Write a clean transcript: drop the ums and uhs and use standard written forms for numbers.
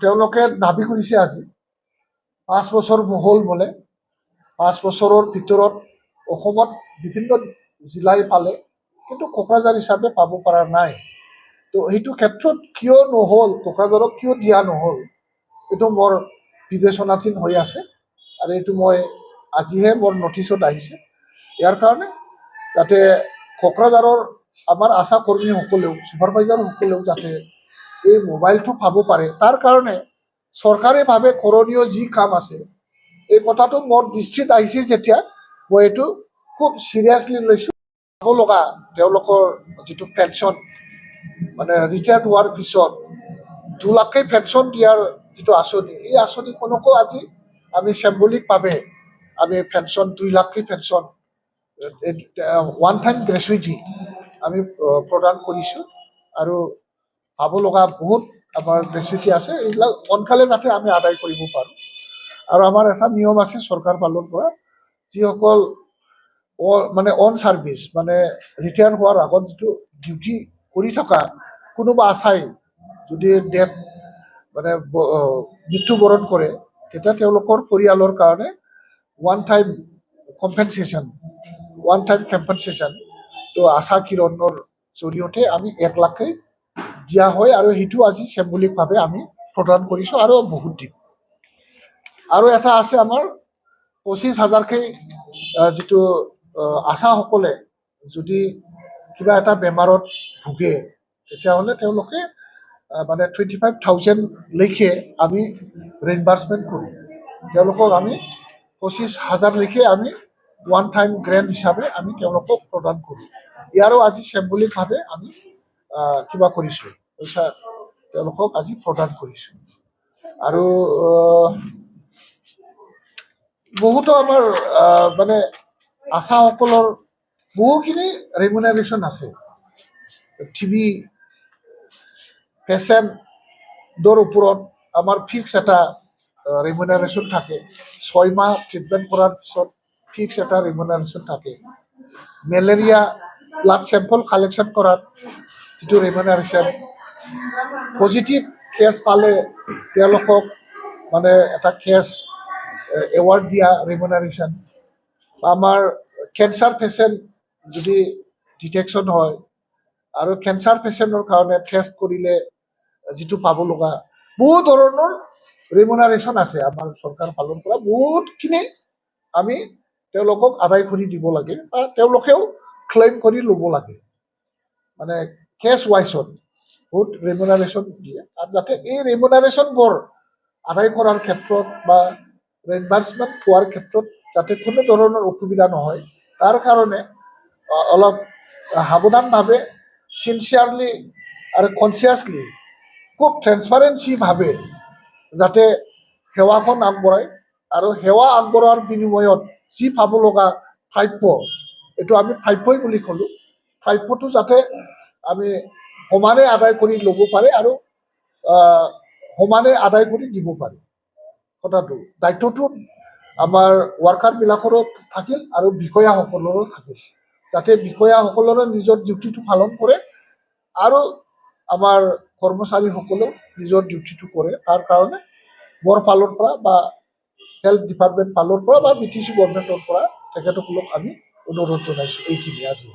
তেওঁলোকে দাবী কৰিছে আজি 5 বছৰ হ'ল বোলে। 5 বছৰৰ ভিতৰত অসমত বিভিন্ন জিলাই পালে, কিন্তু কোকৰাঝাৰ হিচাপে পাব পৰা নাই। তো সেইটো ক্ষেত্ৰত কিয় নহ'ল, কোকৰাঝাৰক কিয় দিয়া নহ'ল, এইটো মোৰ বিবেচনাধীন হৈ আছে। আৰু এইটো মই আজিহে মোৰ নটিচত আহিছে। ইয়াৰ কাৰণে যাতে কোকৰাঝাৰৰ আমাৰ আশা কৰ্মীসকলেও, ছুপাৰভাইজাৰসকলেও যাতে এই মোবাইলটো পাব পাৰে, তাৰ কাৰণে চৰকাৰে ভাবে কৰণীয় যি কাম আছে, এই কথাটো মোৰ দৃষ্টিত আহিছে যেতিয়া মই এইটো খুব চিৰিয়াছলি লৈছোঁ। পাব লগা তেওঁলোকৰ যিটো পেঞ্চন, মানে ৰিটায়াৰ্ড হোৱাৰ পিছত 2 লাখকৈ পেঞ্চন দিয়াৰ যিটো আঁচনি, এই আঁচনিখনকো আজি আমি চিম্বলিকভাৱে আমি পেঞ্চন 2 লাখকৈ পেঞ্চন ওৱান টাইম গ্ৰেচুইটি আমি প্ৰদান কৰিছোঁ। আৰু পাব লগা বহুত আমাৰ গ্ৰেচুইটি আছে, এইবিলাক সোনকালে যাতে আমি আদায় কৰিব পাৰোঁ। আৰু আমাৰ এটা নিয়ম আছে চৰকাৰ ফালৰ পৰা, যিসকল মানে অন ছাৰ্ভিচ, মানে ৰিটায়াৰ হোৱাৰ আগত যিটো ডিউটি কৰি থকা কোনোবা আছাই যদি ডেথ মানে মৃত্যুবৰণ কৰে, তেতিয়া তেওঁলোকৰ পৰিয়ালৰ কাৰণে ওৱান টাইম কম্পেনচেশ্যন তো আশা কিৰণৰ জৰিয়তে আমি 1 লাখকৈ দিয়া হয়। আৰু সেইটো আজি চিম্বলিকভাৱে আমি প্ৰদান কৰিছোঁ আৰু বহুত দিম। আৰু এটা আছে আমাৰ 25,000কৈ, যিটো আশাসকলে যদি কিবা এটা বেমাৰত ভোগে, তেতিয়াহ'লে তেওঁলোকে মানে 25,000লৈকে আমি ৰিইম্বাৰ্চমেণ্ট কৰোঁ। তেওঁলোকক আমি 25,000লৈকে আমি ওৱান টাইম গ্ৰেণ্ট হিচাপে আমি তেওঁলোকক প্ৰদান কৰোঁ। ইয়াৰো আজি চিম্বলিকভাৱে আমি কিবা কৰিছোঁ, পইচা তেওঁলোকক আজি প্ৰদান কৰিছোঁ। আৰু বহুতো আমাৰ মানে আশাসকলৰ বহুখিনি ৰেমুনাৰেশ্যন আছে। TB পেচেণ্টৰ ওপৰত আমাৰ ফিক্স এটা ৰেমুনাৰেশ্যন থাকে। 6 মাহ ট্ৰিটমেণ্ট কৰাৰ পিছত ফিক্স এটা ৰেমুনাৰেশ্যন থাকে। মেলেৰিয়া ব্লাড চেম্পল কালেকশ্যন কৰাত যিটো ৰেমুনাৰেশ্যন, পজিটিভ কেছ পালে তেওঁলোকক মানে এটা কেছ এৱাৰ্ড দিয়া ৰেমুনাৰেশ্যন, আমাৰ কেঞ্চাৰ পেচেণ্ট যদি ডিটেকশ্যন হয় আৰু কেঞ্চাৰ পেচেণ্টৰ কাৰণে টেষ্ট কৰিলে যিটো পাব লগা বহু ধৰণৰ ৰেমুনাৰেশ্যন আছে আমাৰ চৰকাৰ ফালৰ পৰা। বহুতখিনি আমি তেওঁলোকক আদায় কৰি দিব লাগে বা তেওঁলোকেও ক্লেইম কৰি ল'ব লাগে। মানে কেছ ৱাইজত বহুত ৰেমুনাৰেশ্যন দিয়ে। আৰু যাতে এই ৰেমুনাৰেশ্যনবোৰ আদায় কৰাৰ ক্ষেত্ৰত বা ৰিইম্বাৰ্চমেণ্ট পোৱাৰ ক্ষেত্ৰত যাতে কোনো ধৰণৰ অসুবিধা নহয়, তাৰ কাৰণে অলপ সাৱধানভাৱে, চিনচিয়াৰলি আৰু কনচিয়াছলি, খুব ট্ৰেন্সপাৰেঞ্চিভাৱে যাতে সেৱাখন আগবঢ়ায়। আৰু সেৱা আগবঢ়োৱাৰ বিনিময়ত যি পাব লগা প্ৰাপ্য, এইটো আমি প্ৰাপ্যই বুলি ক'লোঁ, প্ৰাপ্যটো যাতে আমি সমানে আদায় কৰি ল'ব পাৰে আৰু সমানে আদায় কৰি দিব পাৰে। কথাটো দায়িত্বটো আমাৰ ৱাৰ্কাৰবিলাকৰো থাকিল আৰু বিষয়াসকলৰো থাকিল, যাতে বিষয়াসকলৰো নিজৰ ডিউটিটো পালন কৰে আৰু আমাৰ কৰ্মচাৰীসকলেও নিজৰ ডিউটিটো কৰে। তাৰ কাৰণে মোৰ ফালৰ পৰা বা হেল্থ ডিপাৰ্টমেণ্ট ফালৰ পৰা বা BTC গভৰ্ণমেণ্টৰ পৰা তেখেতসকলক আমি অনুৰোধ জনাইছোঁ। এইখিনি আজি।